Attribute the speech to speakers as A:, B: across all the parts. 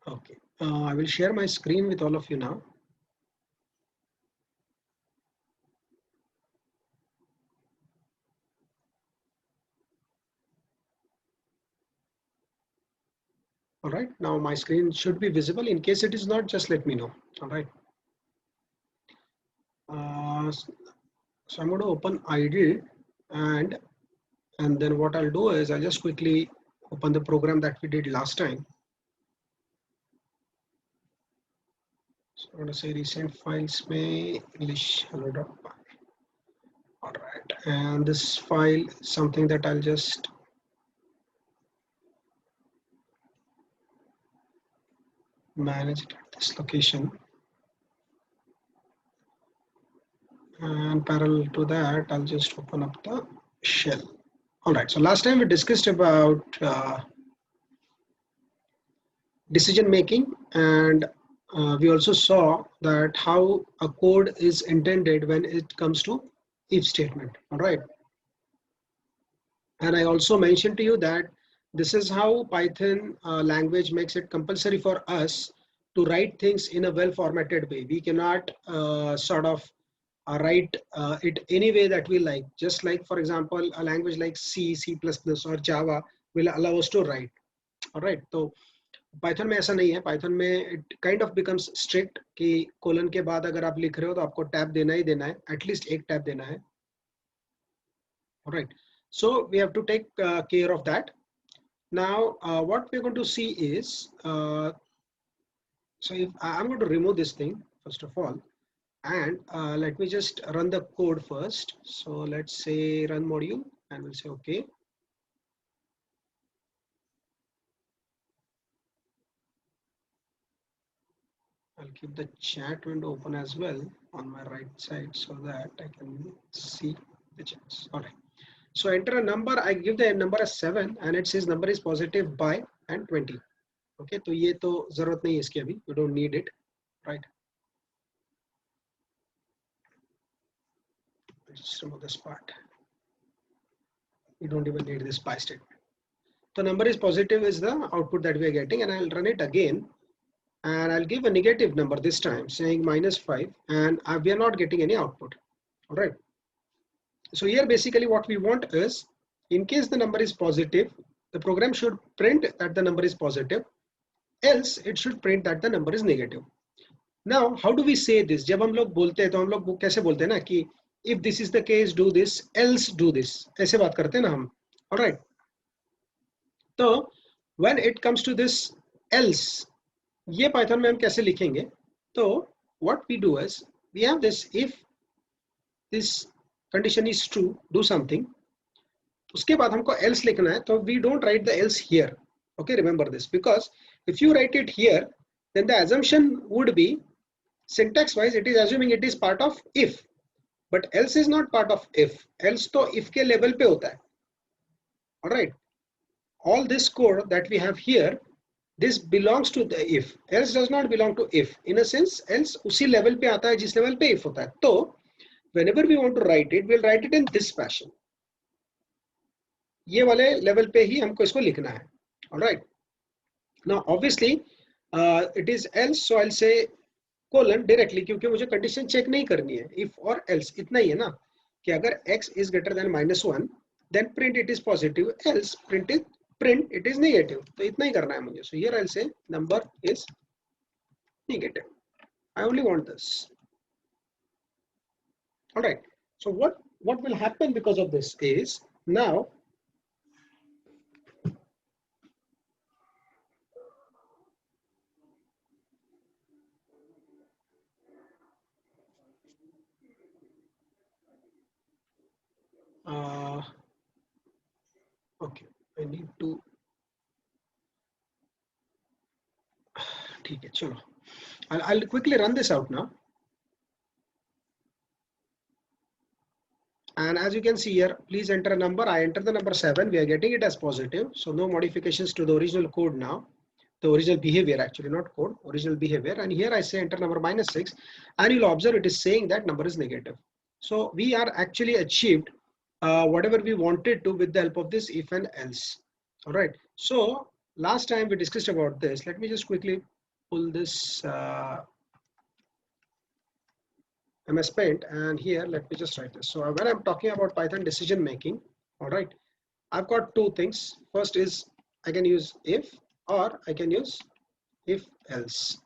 A: Okay, I will share my screen with all of you now. All right, now my screen should be visible. In case it is not, just let me know. All right. So I'm going to open IDLE, and then what I'll do is I'll just quickly open the program that we did last time. So I'm going to say recent files may English hello.py. All right, and this file is something that I'll just manage it at this location. And parallel to that, I'll just open up the shell. All right, so last time we discussed about decision making, and we also saw that how a code is intended when it comes to if statement. All right, and I also mentioned to you that this is how Python language makes it compulsory for us to write things in a well formatted way. We cannot sort of write it any way that we like. Just like, for example, a language like C, C++ or Java will allow us to write. All right, so Python में ऐसा नहीं है. Python में it kind of becomes strict कि colon के बाद अगर आप लिख रहे हो तो आपको टैब देना ही देना है, एटलीस्ट एक टैब देना है. Alright, so we have to take care of that. Now what we're going to see is so if I'm going to remove this thing first of all, and let me just run the code first. So let's say run module, and we'll say okay. I'll keep the chat window open as well on my right side so that I can see the chats. All right. So enter a number. I give the number as 7, and it says number is positive by and 20. Okay. तो ये तो जरूरत नहीं है इसकी अभी. You don't need it, right? Just remove this part. You don't even need this by statement. The number is positive is the output that we are getting, and I'll run it again. And I'll give a negative number this time saying -5, and we are not getting any output. All right. So here basically what we want is, in case the number is positive, the program should print that the number is positive, else it should print that the number is negative. Now how do we say this? जब हम लोग बोलते हैं तो हम लोग कैसे बोलते हैं ना कि if this is the case do this, else do this, ऐसे बात करते हैं ना हम. All right. So when it comes to this else, ये पाइथन में हम कैसे लिखेंगे? तो what we do is we have this if this condition is true, do something. उसके बाद हमको else लिखना है, तो we don't write the else here. Okay, remember this, because if you write it here, then the assumption would be syntax wise it is assuming it is part of if, but else is not part of if. Else तो if के level पे होता है. All right, all this code that we have here, this belongs to the if. Else does not belong to if. In a sense, else उसी level पे आता है जिस level पे if होता है. तो whenever we want to write it, we'll write it in this fashion. ये वाले level पे ही हमको इसको लिखना है. All right. Now obviously it is else, so I'll say colon directly, क्योंकि मुझे condition check नहीं करनी है. If or else इतना ही है ना कि अगर x is greater than -1, then print it is positive, else print it is negative. तो इतना ही करना है मुझे. So here I'll say number is negative. I only want this. All right. So what will happen because of this is now okay, I need to ठीक है, चलो I'll quickly run this out now. And as you can see here, please enter a number. I enter the number 7. We are getting it as positive. So no modifications to the original code now. The original behavior, actually, not code, original behavior. And here I say enter number -6. And you'll observe it is saying that number is negative. So we are actually achieved whatever we wanted to with the help of this if and else. All right. So last time we discussed about this. Let me just quickly pull this MS Paint, and here let me just write this. So when I'm talking about Python decision making, all right, I've got two things. First is I can use if, or I can use if else.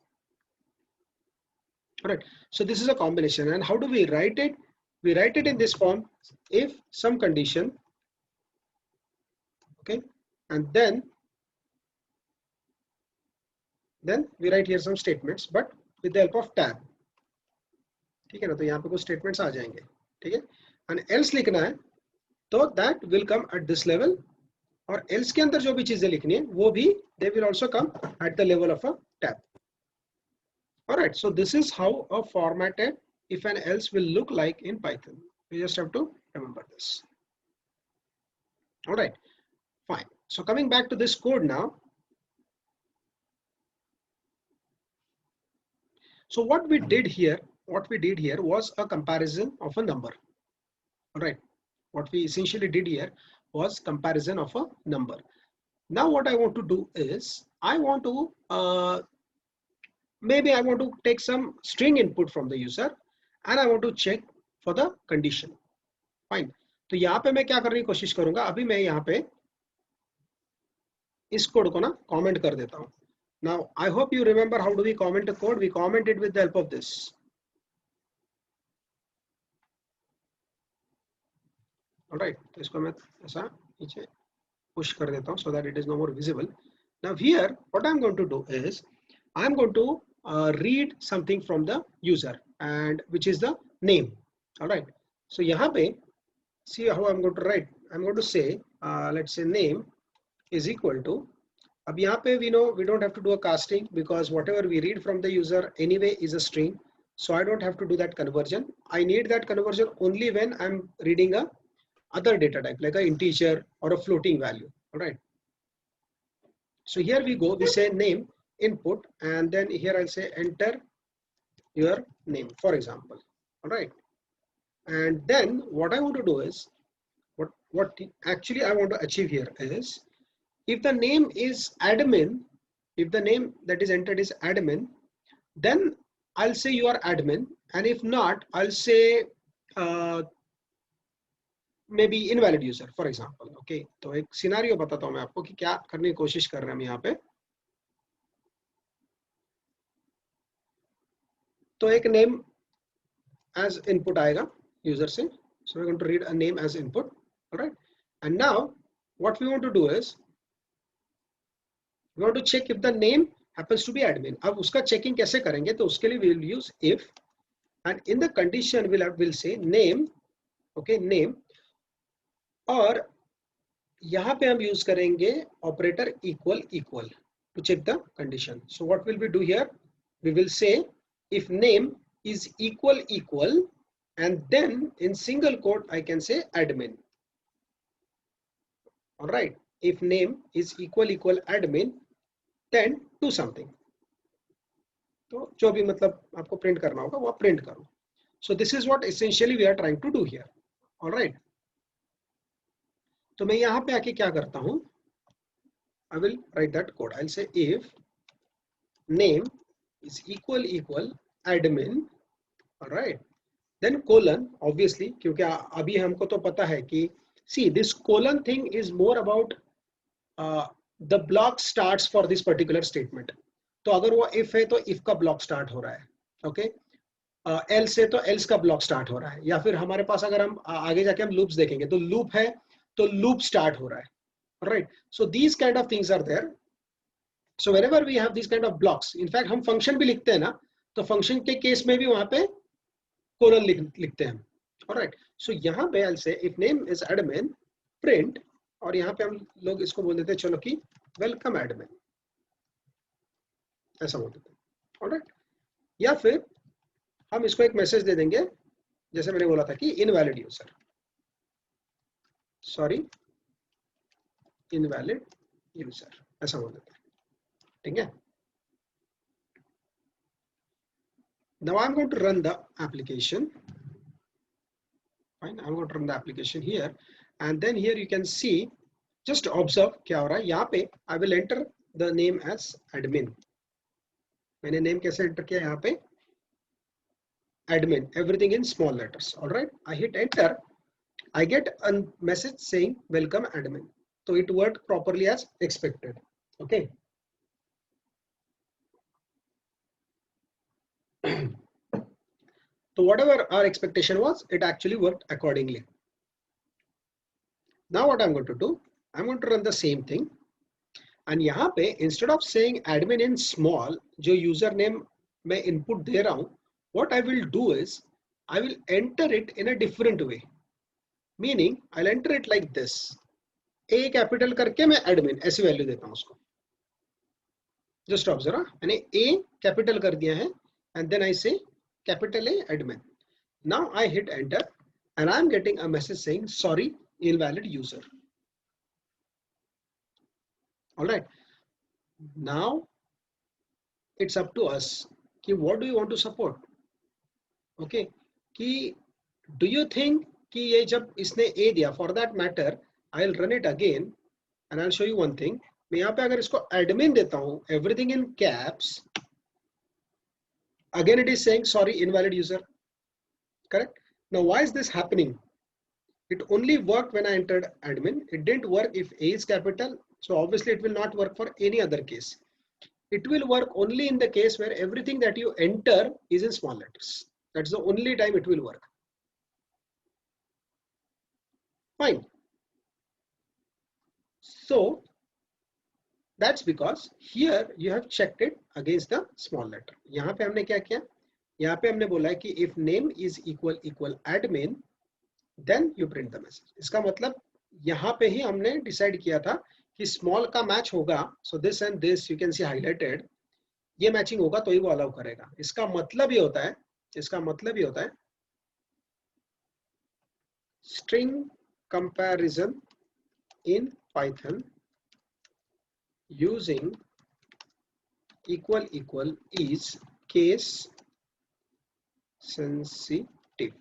A: All right, so this is a combination. And how do we write it? We write it in this form: if some condition, okay, and then we write here some statements, but with the help of tab. ठीक है ना, तो यहाँ पे कुछ statements आ जाएंगे, ठीक है, and else लिखना है, तो that will come at this level, और else के अंदर जो भी चीजें लिखनी है वो भी they will also come at the level of a tab. All right, so this is how a formatted if and else will look like in Python. You just have to remember this. All right, fine. So coming back to this code now. So what we did here was a comparison of a number. All right, what we essentially did here was comparison of a number. Now what I want to do is I want to maybe I want to take some string input from the user and I want to check for the condition. Fine. तो यहाँ पे मैं क्या करने की कोशिश करूंगा, अभी मैं यहाँ पे इस कोड को ना कमेंट कर देता हूँ. Now I hope you remember how do we comment a code. We comment it with the help of this. All right, तो इसको मैं ऐसा नीचे push कर देता हूँ so that it is no more visible. Now here what I'm going to do is I'm going to read something from the user, and which is the name. All right, so यहाँ पे see how I'm going to write. I'm going to say let's say name is equal to, अब यहाँ पे we know we don't have to do a casting because whatever we read from the user anyway is a string, so I don't have to do that conversion. I need that conversion only when I'm reading a other data type like an integer or a floating value. All right, so here we go, we say name input, and then here I'll say enter your name, for example. All right, and then what I want to do is what actually I want to achieve here is, if the name is admin, if the name that is entered is admin, then I'll say you are admin, and if not, I'll say maybe invalid user, for example. Okay, तो एक scenario बताता हूँ मैं आपको कि क्या करने की कोशिश कर रहे हैं हम यहाँ पे. तो एक name as input आएगा user से, so we're going to read a name as input. All right, and now what we want to do is we want to check if the name happens to be admin. अब उसका checking कैसे करेंगे, तो उसके लिए we will use if, and in the condition we'll say name, okay, name, और यहाँ पे हम यूज करेंगे operator equal equal to check the condition. So what will we do here? We will say if name is equal equal, and then in single quote I can say admin. All right, if name is equal equal admin, then do something. तो जो भी मतलब आपको print करना होगा वो print करो. So this is what essentially we are trying to do here. All right, तो मैं यहाँ पे आके क्या करता हूँ, I will write that code. I'll say if name is equal equal admin, all right, then colon, obviously क्योंकि अभी हमको तो पता है कि see this colon thing is more about the block starts for this particular statement. तो अगर वो if है तो if का block start हो रहा है, okay, else है तो else का block start हो रहा है, या फिर हमारे पास अगर हम आगे जाके हम loops देखेंगे तो loop है तो loop start हो रहा है. Right, so these kind of things are there. So whenever we have these kind of blocks, in fact हम function भी लिखते हैं ना, तो function के केस में भी वहां पे colon लिखते हैं. All right, so यहाँ पे I'll say if name is admin print, और यहाँ पे हम लोग इसको बोल देते हैं चलो कि welcome admin, ऐसा बोल देते हैं. All right, या फिर हम इसको एक मैसेज दे देंगे जैसे मैंने बोला था कि invalid user, sorry invalid user, ऐसा बोल देते हैं. ठीक है. Now I'm going to run the application. Fine, I'm going to run the application here, and then here you can see, just observe क्या हो रहा है यहाँ पे. I will enter the name as admin. मैंने नेम कैसे enter किया यहाँ पे, admin, everything in small letters. All right, I hit enter. I get a message saying welcome admin. So it worked properly as expected. Okay. So whatever our expectation was, it actually worked accordingly. Now what I'm going to do, I'm going to run the same thing. And यहाँ पे instead of saying admin in small, जो username मैं input दे रहा हूँ, what I will do is I will enter it in a different way. Meaning I'll enter it like this. A capital करके मैं admin ऐसी value देता हूँ उसको. Just observe, मैंने A कैपिटल कर दिया है and then I say capital A admin. Now I hit enter and I'm getting a message saying sorry, invalid user. All right. Now it's up to us. कि what do you want to support? Okay. कि do you think कि ये जब इसने A दिया, for that matter, I'll run it again and I'll show you one thing. मैं यहाँ पे अगर इसको admin देता हूँ, everything in caps, again it is saying sorry, invalid user. Correct? Now why is this happening? It only worked when I entered admin. It didn't work if A is capital. So obviously it will not work for any other case. It will work only in the case where everything that you enter is in small letters. That's the only time it will work. Fine. So that's because here you have checked it against the small letter. यहाँ पे हमने क्या किया? यहाँ पे हमने बोला है कि if name is equal admin, then you print the message. इसका मतलब यहाँ पे ही हमने decide किया था कि small का match होगा. So this and this you can see highlighted. ये matching होगा तो ही वो allow करेगा. इसका मतलब ये होता है string comparison in Python using equal is case sensitive.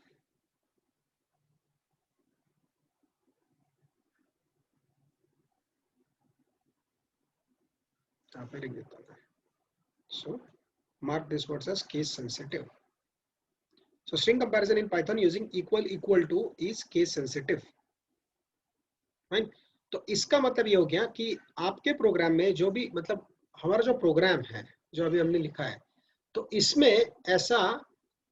A: So mark this word as case sensitive. So string comparison in Python using equal to is case sensitive. Fine. तो इसका मतलब ये हो गया कि आपके प्रोग्राम में जो भी मतलब हमारा जो प्रोग्राम है जो अभी हमने लिखा है तो इसमें ऐसा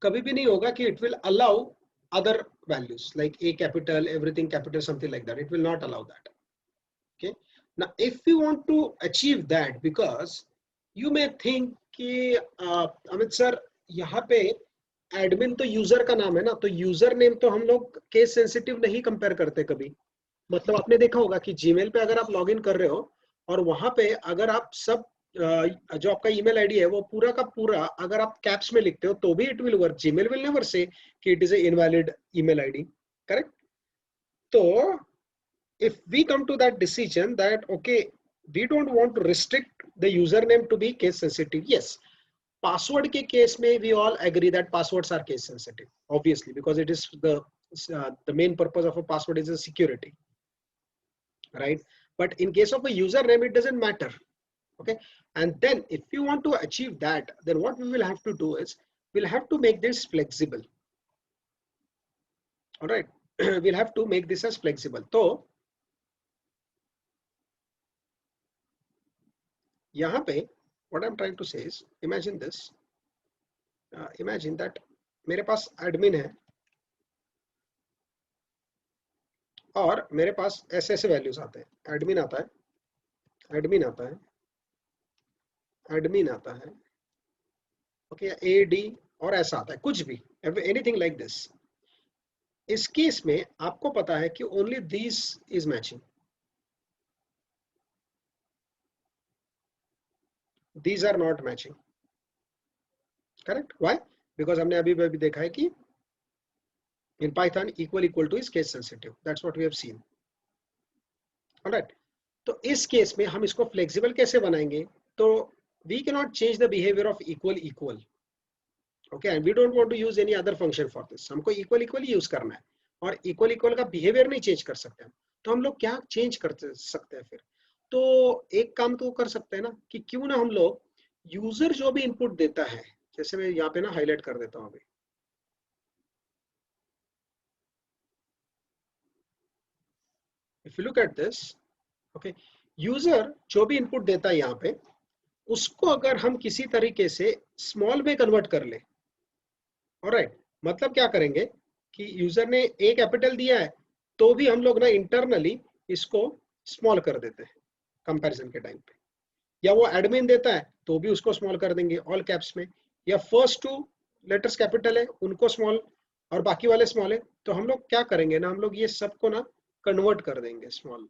A: कभी भी नहीं होगा कि it will allow other values like A capital, everything capital, something like that. It will not allow that. Okay. Now if you want to achieve that, because you may think कि अमित सर यहाँ पे admin तो user का नाम है ना, तो user name तो हम लोग केस सेंसिटिव नहीं कंपेयर करते कभी. मतलब आपने देखा होगा कि जीमेल पे अगर आप लॉगिन कर रहे हो और वहां पे अगर आप सब जो आपका ईमेल आईडी है वो पूरा का पूरा अगर आप कैप्स में लिखते हो तो भी it will work. Gmail will never say कि it is a invalid email ID. Correct? तो if we come to that decision that okay, we don't want to restrict the username to be case sensitive. Yes, password के case में we all agree that passwords are case sensitive, obviously, because it is the main purpose of a password is a security, right? But in case of a username, it doesn't matter. Okay, and then if you want to achieve that, then what we will have to do is we'll have to make this flexible. All right, we'll have to make this as flexible. So यहाँ पे what I'm trying to say is imagine this. Imagine that मेरे पास admin है और मेरे पास ऐसे ऐसे values आते हैं. एडमिन आता है, एडमिन आता है, एडमिन आता है, ओके, एडी और ऐसा आता है कुछ भी, एनीथिंग लाइक दिस. इस केस में आपको पता है कि only this is matching, these are not matching. Correct? Why? Because हमने अभी भी देखा है कि in Python equal to is case sensitive. That's what we have seen. Alright. तो इस केस में हम इसको flexible कैसे बनाएंगे? तो we cannot change the behavior of equal. Okay, and we don't want to use any other function for this. हमको equal use करना है और equal का behavior नहीं change कर सकते हम. तो हम लोग क्या change कर सकते हैं फिर? तो एक काम तो कर सकते हैं ना कि क्यों ना हम लोग यूजर जो भी इनपुट देता है, जैसे मैं यहाँ पे ना हाईलाइट कर देता हूँ अभी, if you look at this, okay, user जो भी इनपुट देता है यहाँ पे, उसको अगर हम किसी तरीके से स्मॉल में कन्वर्ट कर ले, ऑलराइट, मतलब क्या करेंगे कि यूजर ने ए कैपिटल दिया है तो भी हम लोग ना इंटरनली इसको स्मॉल कर देते हैं कंपैरिजन के टाइम पे, या वो एडमिन देता है तो भी उसको स्मॉल कर देंगे ऑल कैप्स में, या फर्स्ट टू लेटर्स कैपिटल है उनको स्मॉल और बाकी वाले स्मॉल है, तो हम लोग क्या करेंगे ना, हम लोग ये सबको ना कन्वर्ट कर देंगे स्मॉल,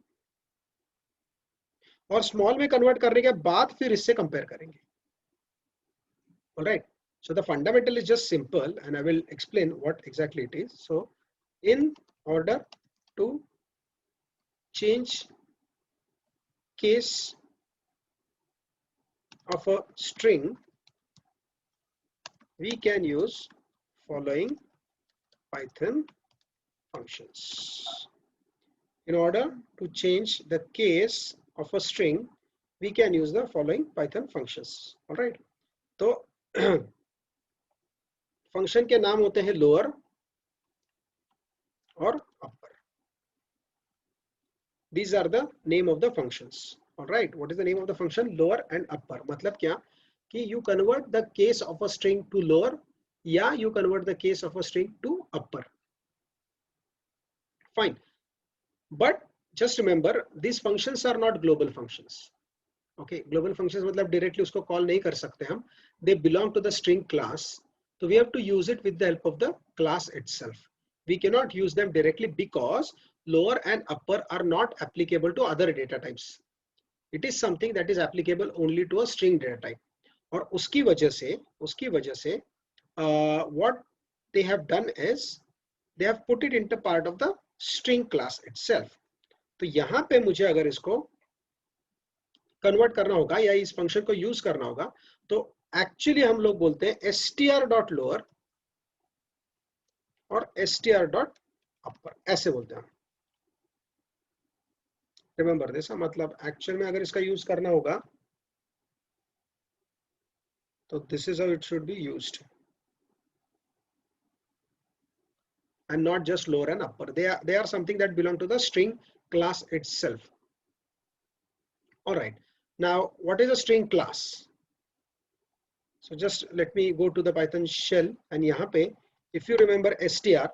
A: और स्मॉल में कन्वर्ट करने के बाद फिर इससे कंपेयर करेंगे, alright. So the fundamental is just simple and I will explain what exactly it is. So in order to change case of a string, we can use following Python functions. In order to change the case of a string, we can use the following Python functions. All right. So function के नाम होते हैं lower और अपर. These are the name of the functions. All right. What is the name of the function? Lower and upper. मतलब क्या कि you convert the case of a string to lower या you convert the case of a string to upper. Fine. But just remember, these functions are not global functions. Okay. Global functions मतलब directly उसको call नहीं कर सकते हम. They belong to the string class. So we have to use it with the help of the class itself. We cannot use them directly because lower and upper are not applicable to other data types. It is something that is applicable only to a string data type. और उसकी वजह से what they have done is they have put it into part of the string class itself. तो यहाँ पे मुझे अगर इसको कन्वर्ट करना होगा या इस फंक्शन को यूज करना होगा, तो एक्चुअली हम लोग बोलते हैं str.lower और str.upper, ऐसे बोलते हैं. रिमेंबर दिस, मतलब एक्चुअल में अगर इसका यूज करना होगा तो this is how it should be used and not just lower and upper. They are something that belong to the string class itself. All right. Now, what is a string class? So just let me go to the Python shell and यहाँ पे if you remember str,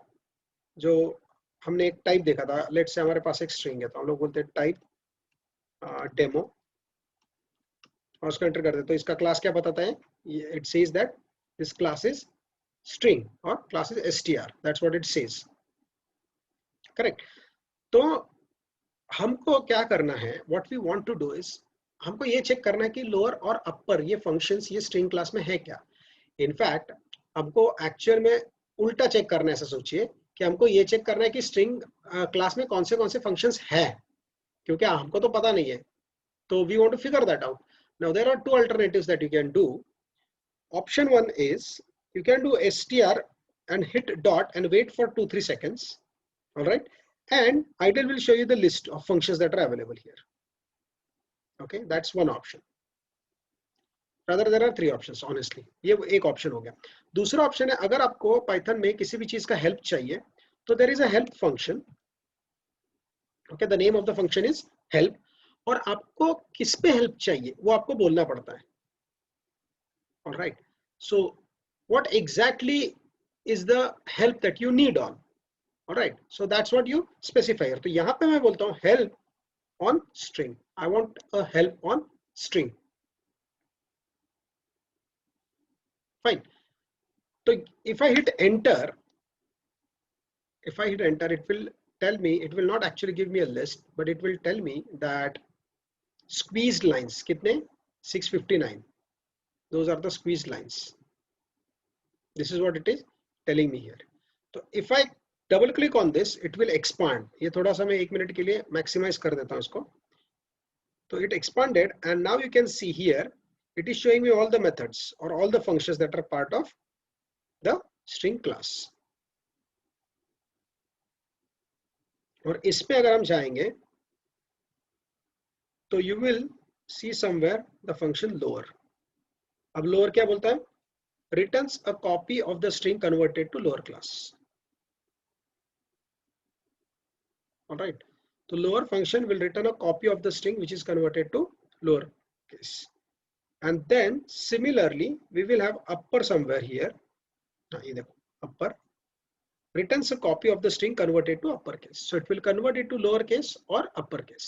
A: जो हमने एक type देखा था, let's say हमारे पास एक string है तो हम लोग बोलते हैं टाइप डेमो और उसको एंटर कर देते, तो इसका क्लास क्या बताता है? It says that this class is string or class is str. That's what it says. Correct. तो हमको क्या करना है? What we want to do is हमको ये चेक करना है कि लोअर और अपर ये फंक्शंस ये स्ट्रिंग क्लास में है क्या. इनफैक्ट हमको एक्चुअल में उल्टा चेक करना है. ऐसा सोचिए कि हमको ये चेक करना है कि स्ट्रिंग क्लास में कौन से फंक्शंस है, क्योंकि हमको तो पता नहीं है. तो we want to figure that out. Now there are two alternatives that you can do. Option one is you can do str and hit dot and wait for 2-3 seconds. All right, and idle will show you the list of functions that are available here. Okay, that's one option. Rather there are 3 options honestly. ये एक option हो गया. दूसरा option है अगर आपको Python में किसी भी चीज का help चाहिए तो there is a help function. Okay, the name of the function is help. और आपको किस पे help चाहिए वो आपको बोलना पड़ता है. All right, so what exactly is the help that you need on? All right, so that's what you specify here. तो यहाँ पे मैं बोलता हूँ help on string. I want a help on string. Fine. So if I hit enter, it will tell me, it will not actually give me a list, but it will tell me that squeezed lines कितने? 659. Those are the squeezed lines. This is what it is telling me here. So if I double click on this, it will expand. ये थोड़ा सा मैं 1 minute के लिए maximize कर देता हूँ इसको. So it expanded and now you can see here, it is showing me all the methods or all the functions that are part of the string class. और इसमें अगर हम जाएंगे तो you will see somewhere the function lower. अब lower क्या बोलता है, returns a copy of the string converted to lower class. Alright, तो lower function will return a copy of the string which is converted to lower case. And then similarly we will have upper somewhere here. ये देखो upper returns a copy of the string converted to uppercase. So it will convert it to lowercase or uppercase.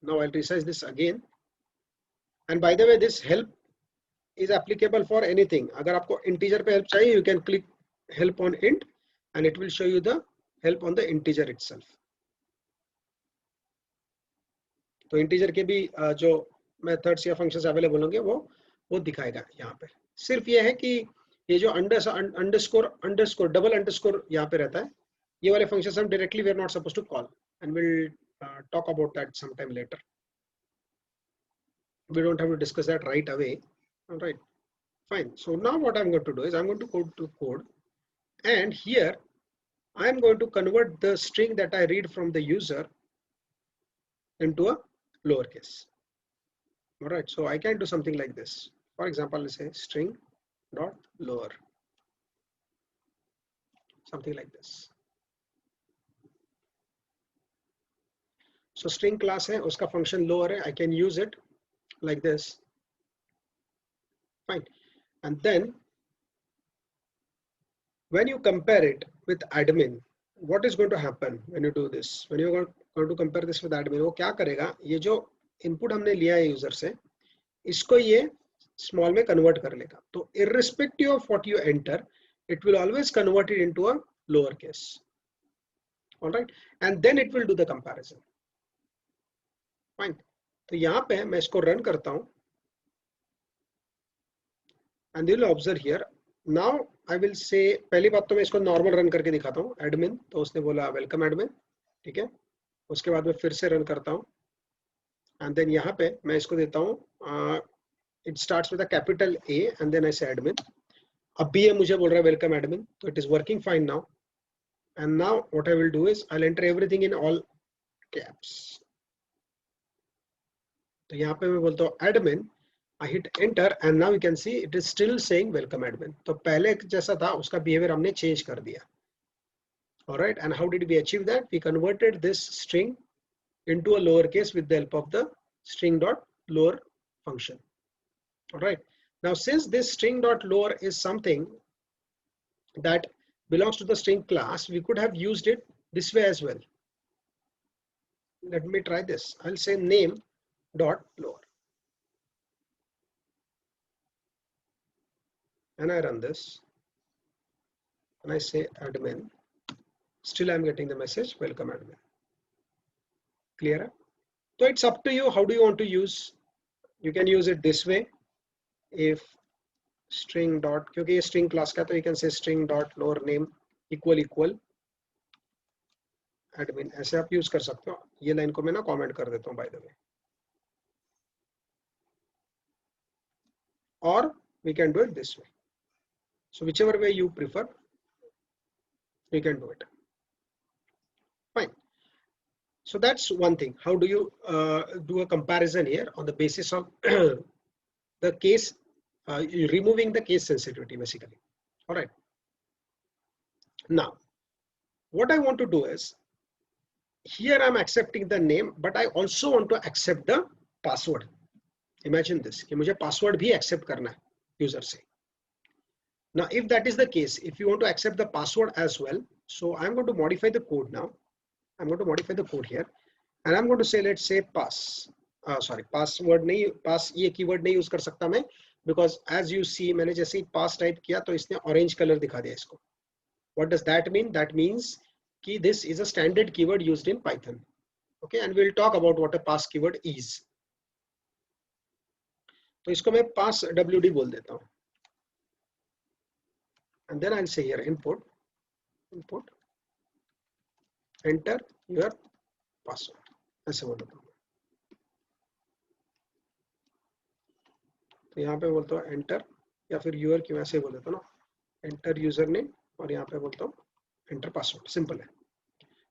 A: Now I'll resize this again. And by the way, this help is applicable for anything. अगर आपको integer पे help चाहिए, you can click help on int and it will show you the help on the integer itself. तो integer के भी जो methods या functions available होंगे वो दिखाएगा यहाँ पे. सिर्फ ये है कि ये जो अंडरस्कोर डबल अंडरस्कोर यहाँ पे रहता है, ये वाले फंक्शंस हम directly we are not supposed to call and will talk about that some time later. We don't have to discuss that right away. All right, fine. So now what I'm going to do is I'm going to go to code, and here I'm going to convert the string that I read from the user into a lowercase. All right, so I can do something like this. For example, let's say string dot lower, something like this. So string class है, उसका function lower है, I can use it like this. Fine. And then when you compare it with admin, what is going to happen when you do this? When you're going to compare this with admin, वो क्या करेगा, ये जो input हमने लिया है user से, इसको ये स्मॉल में कन्वर्ट कर लेगा. तो irrespective of what you enter, it will always convert it into a lower case. All right, and then it will do the comparison. Fine. तो यहाँ पे मैं इसको रन करता हूँ and you will observe here. Now I will say, पहली बात तो मैं इसको नॉर्मल रन करके दिखाता हूँ एडमिन, तो उसने बोला वेलकम एडमिन, ठीक है. उसके बाद मैं फिर से रन करता हूँ एंड देन यहाँ पे मैं इसको देता हूँ it starts with a capital A and then I say admin. अब भी ये मुझे बोल रहा है वेलकम एडमिन, तो it is working fine now. And now what I will do is I will enter everything in all caps. तो यहाँ पे मैं बोलता हूँ admin, I hit enter and now you can see it is still saying welcome admin. तो पहले जैसा था उसका behavior हमने change कर दिया. All right, and how did we achieve that? We converted this string into a lowercase with the help of the string dot lower function. All right, now since this string dot lower is something that belongs to the string class, we could have used it this way as well. Let me try this. I'll say name dot lower. And I run this and I say admin, still I'm getting the message welcome admin. Clear? So it's up to you, how do you want to use? You can use it this way. If string dot, क्योंकि ये string class का, तो you can say string dot lower name equal admin. ऐसे आप use कर सकते हो. ये लाइन को मैं ना comment कर देता हूँ by the way. Or we can do it this way. So whichever way you prefer, you can do it. Fine. So that's one thing. How do you do a comparison here on the basis of the case, removing the case sensitivity basically. All right. Now, what I want to do is, here I'm accepting the name, but I also want to accept the password. Imagine this, कि मुझे password भी accept करना है user से. Now, if that is the case, if you want to accept the password as well, so I'm going to modify the code now. I'm going to modify the code here, and I'm going to say, let's say pass. Password नहीं, pass ये keyword नहीं use कर सकता मैं, because as you see, मैंने जैसे ही pass type किया तो इसने orange color दिखा दिया इसको. What does that mean? That means कि this is a standard keyword used in Python. Okay, and we'll talk about what a pass keyword is. तो इसको मैं pass wd बोल देता हूँ. And then I'll say here input, enter your password. ऐसे बोल देता हूँ. तो यहाँ पे बोलता हूँ enter, या फिर your क्यों ऐसे बोल देता हूँ ना, enter username, और यहाँ पे बोलता हूँ enter password. Simple है.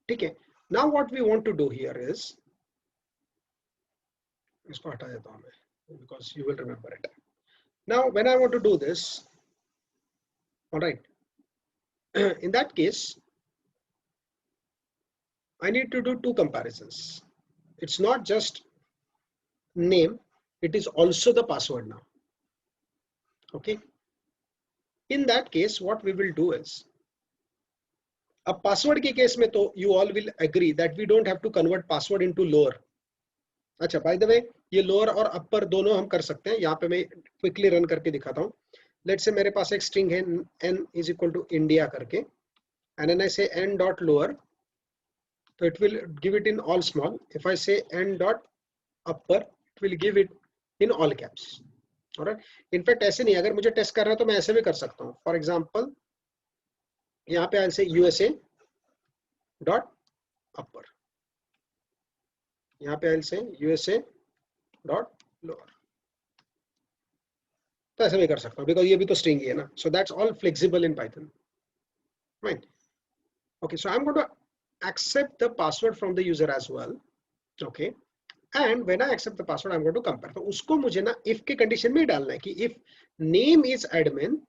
A: ठीक है. Now what we want to do here is, इसको हटा देता हूँ मैं. because you will remember it. Now, when I want to do this, all right, in that case, I need to do two comparisons. It's not just name, it is also the password now. Okay. In that case, what we will do is, अब password के case में तो you all will agree that we don't have to convert password into lower. अच्छा, by the way, ये lower और upper दोनों हम कर सकते हैं. यहाँ पे मैं quickly run करके दिखाता हूँ. Let's say मेरे पास एक string है n is equal to India करके, and then I say n dot lower, so it will give it in all small. If I say n dot upper, it will give it in all caps. Alright. In fact, ऐसे नहीं, अगर मुझे test करना है तो मैं ऐसे भी कर सकता हूँ. For example, यहाँ पे I'll say USA dot upper. यहाँ पे I'll say USA dot lower. तो ऐसे भी कर सकता हूँ because ये भी तो string ही है ना. So that's all flexible in Python. Right. Okay. So I'm going to accept the password from the user as well. Okay. And when I accept the password, I'm going to compare. तो उसको मुझे ना if के condition में डालना है कि if name is admin,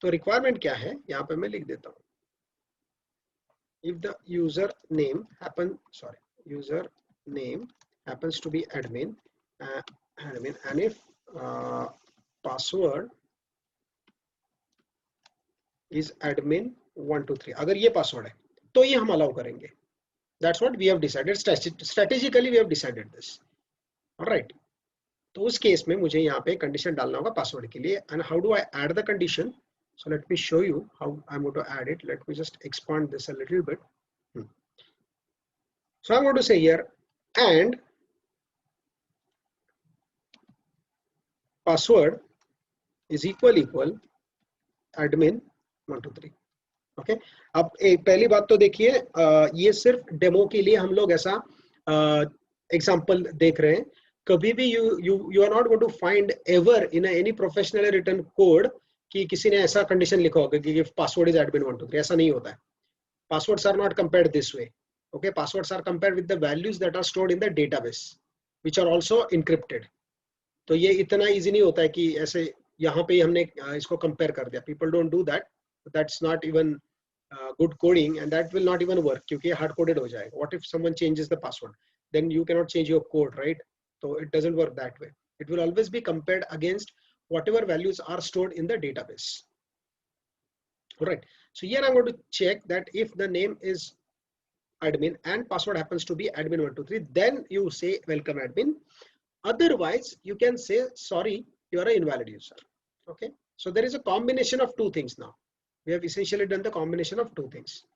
A: तो requirement क्या है? यहाँ पे मैं लिख देता हूँ. If the user name happens to be admin, and if password is admin 123, अगर ये password है तो ये हम allow करेंगे. That's what we have decided. Strategically we have decided this. All right. तो उस केस में मुझे यहाँ पे condition डालना होगा password के लिए. And how do I add the condition? So let me show you how I'm going to add it. Let me just expand this a little bit. So I'm going to say here and password is equal admin 123. Okay. अब एक पहली बात तो देखिए, ये सिर्फ demo के लिए हम लोग ऐसा एग्जांपल देख रहे हैं. कभी भी you are not going to find ever in any professionally written code कि किसी ने ऐसा कंडीशन लिखा होगा कि पासवर्ड इज admin 123. ऐसा नहीं होता है. Passwords are not compared this way. Okay, passwords are compared with the values that are stored in the database, which are also encrypted. तो ये इतना easy नहीं होता है कि ऐसे यहाँ पे हमने इसको compare कर दिया. People don't do that. That's not even good coding, and that will not even work क्योंकि hard coded हो जाएगा. What if someone changes the password? Then you cannot change your code, right? So it doesn't work that way. It will always be compared against whatever values are stored in the database. All right. So here I'm going to check that if the name is admin and password happens to be admin 123, then you say welcome admin. Otherwise, you can say sorry, you are an invalid user. Okay. So there is a combination of two things now. We have essentially done the combination of two things.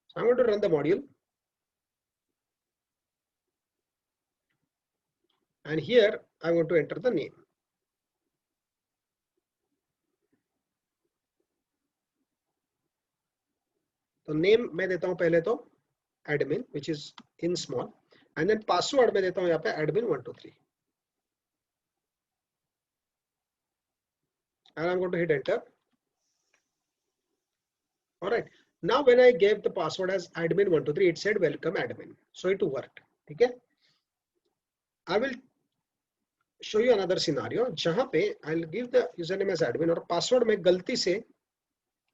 A: So I'm going to run the module. And here I'm going to enter the name. तो name मैं देता हूँ पहले तो admin, which is in small, and then password मैं देता हूँ यहाँ पे admin 123. And I'm going to hit enter. All right. Now when I gave the password as admin 123, it said welcome admin. So it worked. Okay. I will show you another scenario जहाँ पे I'll give the username as admin और password में गलती से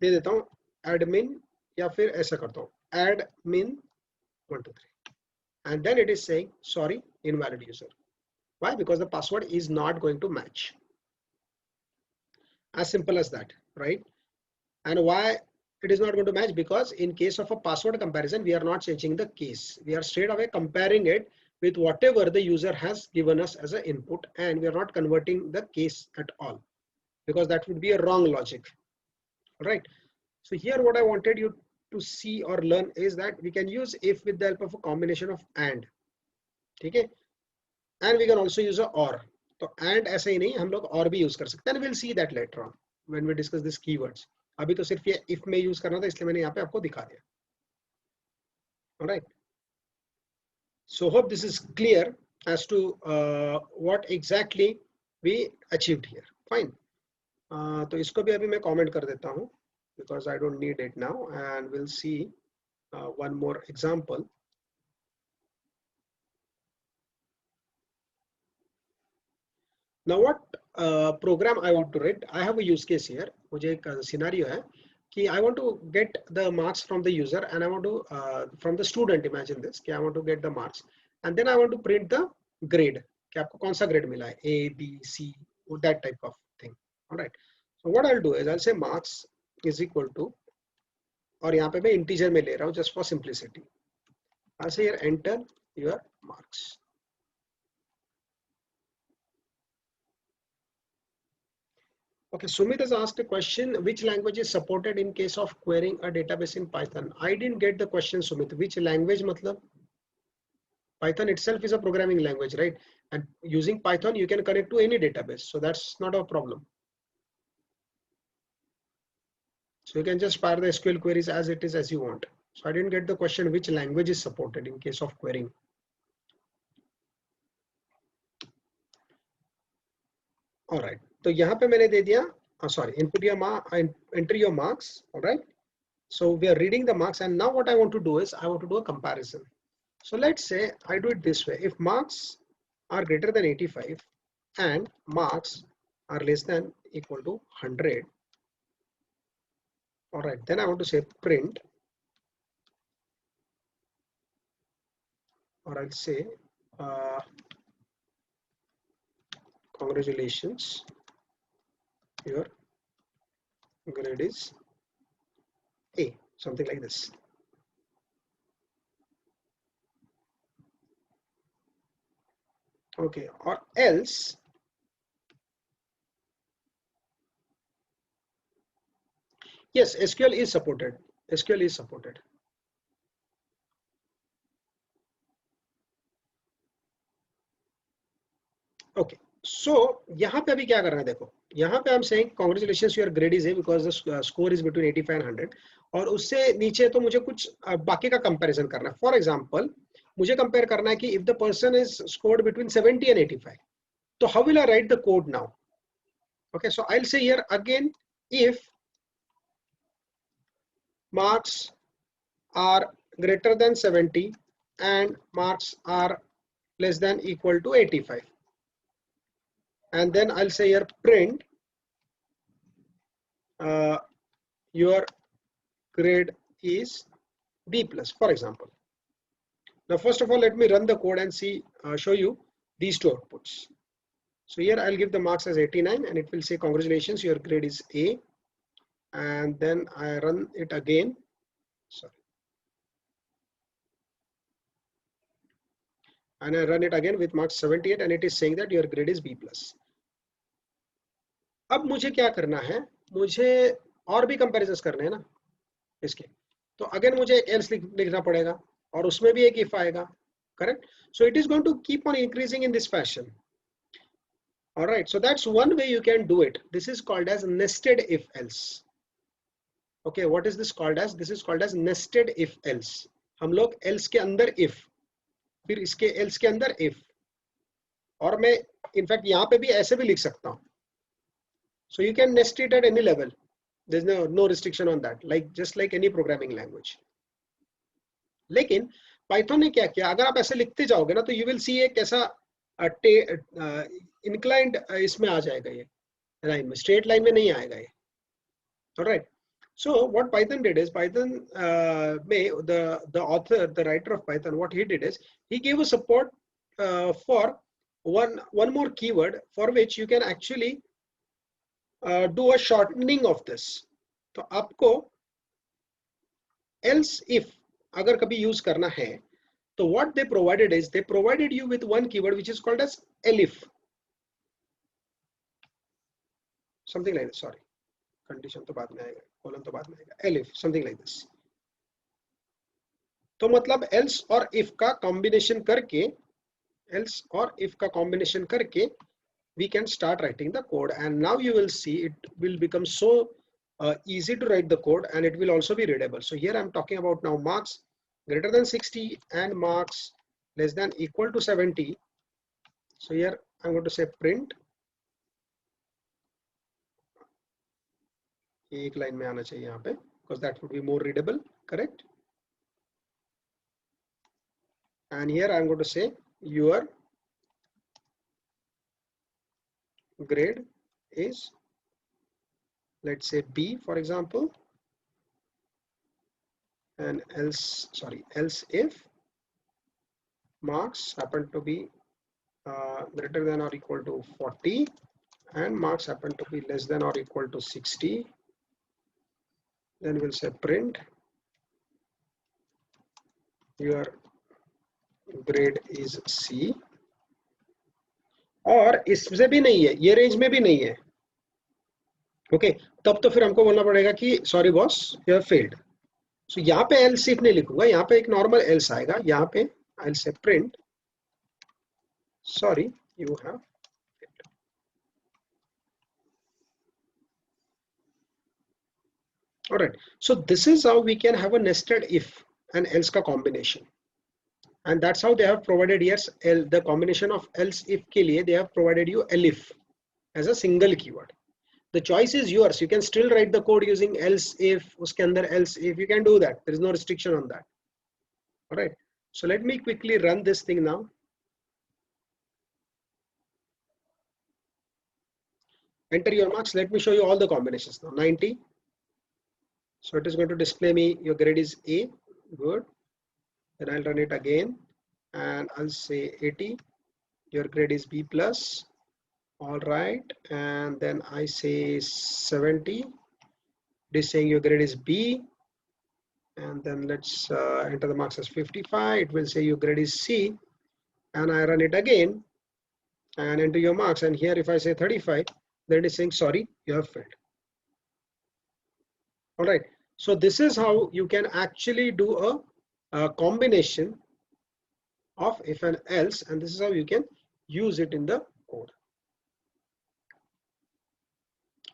A: दे देता हूँ admin या फिर ऐसा करता हूँ admin 123, and then it is saying sorry, invalid user. Why? Because the password is not going to match. As simple as that, right? And why it is not going to match? Because in case of a password comparison, we are not changing the case. We are straight away comparing it with whatever the user has given us as an input, and we are not converting the case at all because that would be a wrong logic, right? So here what I wanted you to see or learn is that we can use if with the help of a combination of and. Okay? And we can also use a or. So and ऐसे ही नहीं, हम लोग और भी use कर सकते हैं. And we'll see that later on when we discuss these keywords. अभी तो सिर्फ ये if में use करना था, इसलिए मैंने यहाँ पे आपको दिखा दिया. All right. So hope this is clear as to what exactly we achieved here. Fine. तो इसको भी अभी मैं comment कर देता हूँ because I don't need it now, and we'll see one more example. Now what program I want to write? I have a use case here. मुझे एक scenario है कि I want to get the marks from the user and I want to from the student. Imagine this कि I want to get the marks and then I want to print the grade कि आपको कौन सा grade मिला है, A, B, C, that type of thing. All right. So what I'll do is I'll say marks is equal to, और यहाँ पे मैं integer में ले रहा हूँ just for simplicity. I'll say here enter your marks. Okay, Sumit has asked a question, which language is supported in case of querying a database in Python? I didn't get the question, Sumit. Which language matlab? Python itself is a programming language, right? And using Python, you can connect to any database. So that's not a problem. So you can just fire the SQL queries as it is as you want. So I didn't get the question, which language is supported in case of querying. All right. तो यहाँ पे मैंने दे दिया, sorry, enter your marks. All right. So we are reading the marks and now what I want to do is I want to do a comparison. So let's say I do it this way. If marks are greater than 85 and marks are less than equal to 100, all right, then I want to say print, or I'll say congratulations, your grade is A, something like this. Okay, or else yes, SQL is supported. SQL is supported. Okay, so यहाँ पे अभी क्या करना है देखो, यहाँ पे हम saying congratulations your grade is A because the score is between 85 and 100 और उससे नीचे तो मुझे कुछ बाकी का comparison करना है. For example, मुझे compare करना है कि if the person is scored between 70 and 85, so how will I write the code now? Okay, so I'll say here again, if marks are greater than 70 and marks are less than equal to 85, and then I'll say here print your grade is B plus, for example. Now first of all, let me run the code and see, show you these two outputs. So here I'll give the marks as 89 and it will say congratulations, your grade is A, and then I run it again. Sorry. And I run it again with marks 78 and it is saying that your grade is B plus. अब मुझे क्या करना है, मुझे और भी comparisons करने हैं ना इसके, तो अगेन मुझे एक else लिखना पड़ेगा और उसमें भी एक if आएगा, correct? So it is going to keep on increasing in this fashion. All right, so that's one way you can do it. This is called as nested if else. Okay, what is this called as? This is called as nested if else. हम लोग else के अंदर if, फिर इसके else के अंदर if, और मैं इनफैक्ट यहाँ पे भी ऐसे भी लिख सकता हूँ. So you can nest it at any level. There's no restriction on that, like just like any programming language. लेकिन Python ने क्या किया, अगर आप ऐसे लिखते जाओगे ना तो you will see एक ऐसा inclined इसमें आ जाएगा, ये लाइन में, straight line में नहीं आएगा ये. All right. So what Python did is Python the author, the writer of Python, what he did is he gave a support for one more keyword for which you can actually do a shortening of this. तो आपको else if अगर कभी use करना है, तो what they provided is they provided you with one keyword which is called as elif, something like this. Sorry, condition तो बाद में आएगा, colon तो बाद में आएगा, elif, something like this. तो मतलब else और if का combination करके, else और if का combination करके we can start writing the code, and now you will see it will become so easy to write the code and it will also be readable. So here I'm talking about now marks greater than 60 and marks less than equal to 70. So here I'm going to say print, एक line में आना चाहिए यहाँ पे, because that would be more readable, correct? And here I'm going to say your grade is, let's say B, for example, and else if marks happen to be greater than or equal to 40 and marks happen to be less than or equal to 60, then we'll say print your grade is C. और इससे भी नहीं है, ये range में भी नहीं है, ओके तब तो फिर हमको बोलना पड़ेगा कि sorry boss you have failed. So यहाँ पे एल्स इफ नहीं लिखूंगा, यहाँ पे एक नॉर्मल एल्स आएगा, यहाँ पे I will say print sorry you have. All right, so this is how we can have a nested if and else ka combination, and that's how they have provided here the combination of else if ke liye they have provided you elif as a single keyword. The choice is yours. You can still write the code using else if, uske andar else if, you can do that. There is no restriction on that. All right, so let me quickly run this thing now. Enter your marks. Let me show you all the combinations now. 90. So it is going to display me your grade is A. Good. Then I'll run it again and I'll say 80. Your grade is B plus. All right. And then I say 70. It is saying your grade is B. And then let's enter the marks as 55. It will say your grade is C. And I run it again and enter your marks. And here if I say 35, then it is saying sorry, you have failed. All right, so this is how you can actually do a combination of if and else, and this is how you can use it in the code.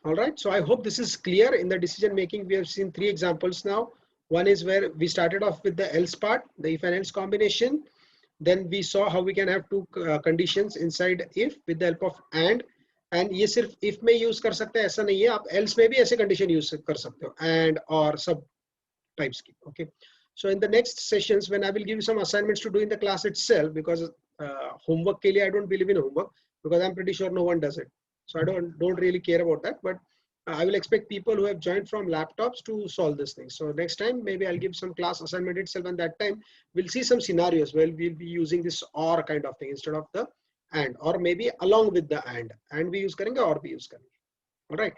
A: All right, so I hope this is clear. In the decision making, we have seen 3 examples now. One is where we started off with the else part, the if and else combination. Then we saw how we can have 2 conditions inside if with the help of and ये सिर्फ if में use कर सकते हैं, ऐसा नहीं है, आप else में भी ऐसे condition use कर सकते हो, and or sub types की. Okay, so in the next sessions when I will give you some assignments to do in the class itself, because homework के लिए I don't believe in homework because I'm pretty sure no one does it, so I don't really care about that, but I will expect people who have joined from laptops to solve this thing. So next time maybe I'll give some class assignment itself, and that time we'll see some scenarios where we'll be using this or kind of thing instead of the and, or maybe along with the and we use karenge or we use karenge. All right,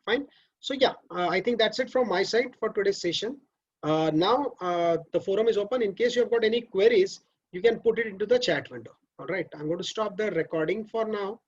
A: fine. So yeah, I think that's it from my side for today's session. Now the forum is open. In case you have got any queries, you can put it into the chat window. All right, I'm going to stop the recording for now.